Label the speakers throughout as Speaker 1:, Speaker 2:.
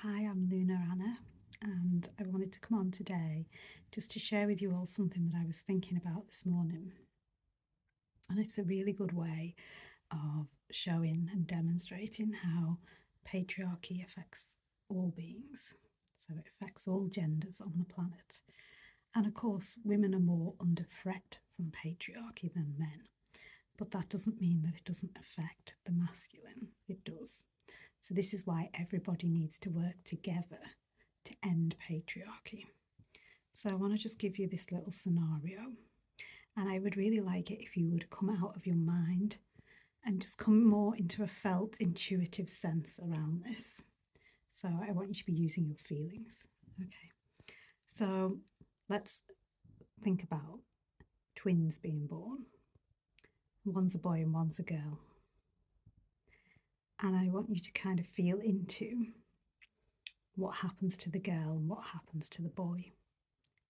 Speaker 1: Hi, I'm Luna Anna, and I wanted to come on today just to share with you all something that I was thinking about this morning. And it's a really good way of showing and demonstrating how patriarchy affects all beings. So it affects all genders on the planet. And of course, women are more under threat from patriarchy than men. But that doesn't mean that it doesn't affect the masculine. It does. So this is why everybody needs to work together to end patriarchy. So I want to just give you this little scenario, and I would really like it if you would come out of your mind and just come more into a felt intuitive sense around this. So I want you to be using your feelings. Okay. So let's think about twins being born. One's a boy and one's a girl. And I want you to kind of feel into what happens to the girl and what happens to the boy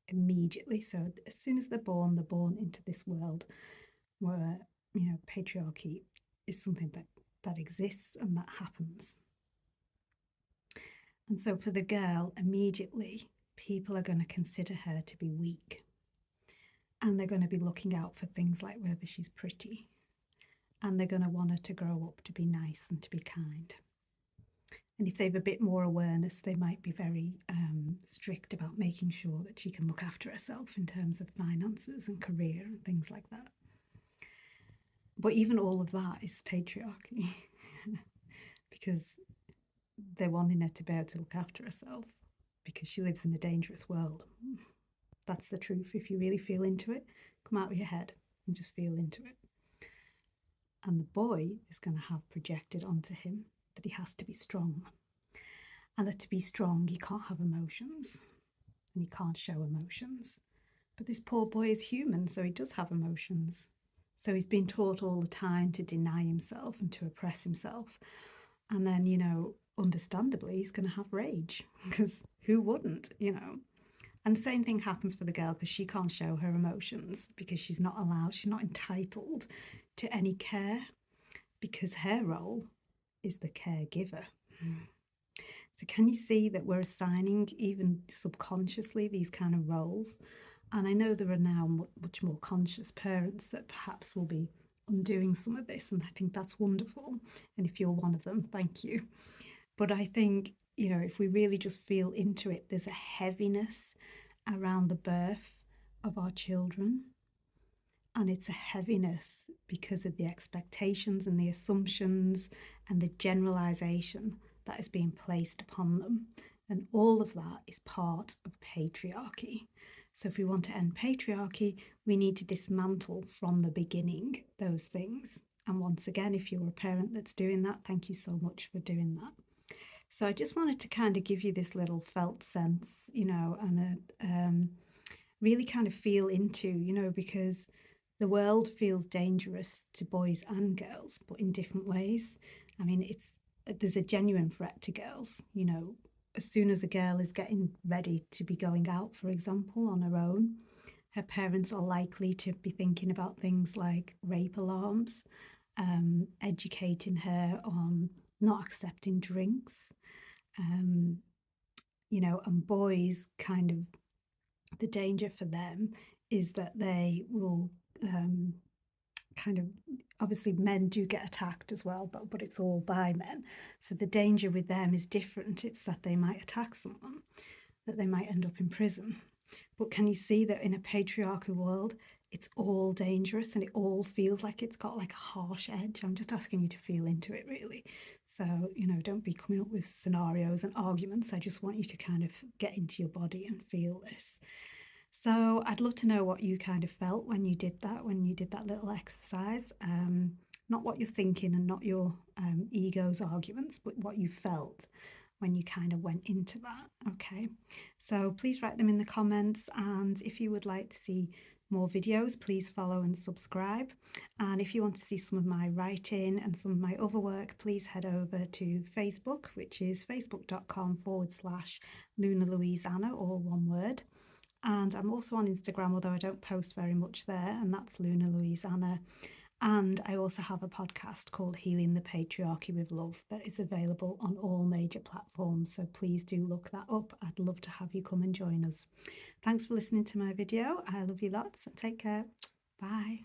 Speaker 1: immediately. So as soon as they're born into this world where, patriarchy is something that exists and that happens. And so for the girl, immediately, people are going to consider her to be weak. And they're going to be looking out for things like whether she's pretty. And they're going to want her to grow up to be nice and to be kind. And if they have a bit more awareness, they might be very strict about making sure that she can look after herself in terms of finances and career and things like that. But even all of that is patriarchy because they're wanting her to be able to look after herself because she lives in a dangerous world. That's the truth. If you really feel into it, come out of your head and just feel into it. And the boy is going to have projected onto him that he has to be strong. And that to be strong, he can't have emotions. And he can't show emotions. But this poor boy is human, so he does have emotions. So he's been taught all the time to deny himself and to oppress himself. And then, understandably, he's going to have rage. Because who wouldn't, And the same thing happens for the girl because she can't show her emotions because she's not allowed, she's not entitled to any care because her role is the caregiver. So can you see that we're assigning even subconsciously these kind of roles? And I know there are now much more conscious parents that perhaps will be undoing some of this, and I think that's wonderful. And if you're one of them, thank you. But I think, if we really just feel into it, there's a heaviness around the birth of our children. And it's a heaviness because of the expectations and the assumptions and the generalization that is being placed upon them. And all of that is part of patriarchy. So if we want to end patriarchy, we need to dismantle from the beginning those things. And once again, if you're a parent that's doing that, thank you so much for doing that. So I just wanted to kind of give you this little felt sense, and really kind of feel into, because the world feels dangerous to boys and girls, but in different ways. I mean, there's a genuine threat to girls. As soon as a girl is getting ready to be going out, for example, on her own, her parents are likely to be thinking about things like rape alarms, educating her on not accepting drinks, and boys kind of, the danger for them is that they will kind of, obviously men do get attacked as well, but it's all by men. So the danger with them is different. It's that they might attack someone, that they might end up in prison. But can you see that in a patriarchal world, it's all dangerous and it all feels like it's got like a harsh edge? I'm just asking you to feel into it, really. So, don't be coming up with scenarios and arguments. I just want you to kind of get into your body and feel this. So I'd love to know what you kind of felt when you did that little exercise. Not what you're thinking and not your ego's arguments, but what you felt when you kind of went into that. Okay, so please write them in the comments, and if you would like to see more videos, please follow and subscribe. And if you want to see some of my writing and some of my other work, please head over to Facebook, which is facebook.com/Luna Louise Anna, all one word. And I'm also on Instagram, although I don't post very much there, and that's Luna Louise Anna. And I also have a podcast called Healing the Patriarchy with Love that is available on all major platforms. So please do look that up. I'd love to have you come and join us. Thanks for listening to my video. I love you lots. Take care. Bye.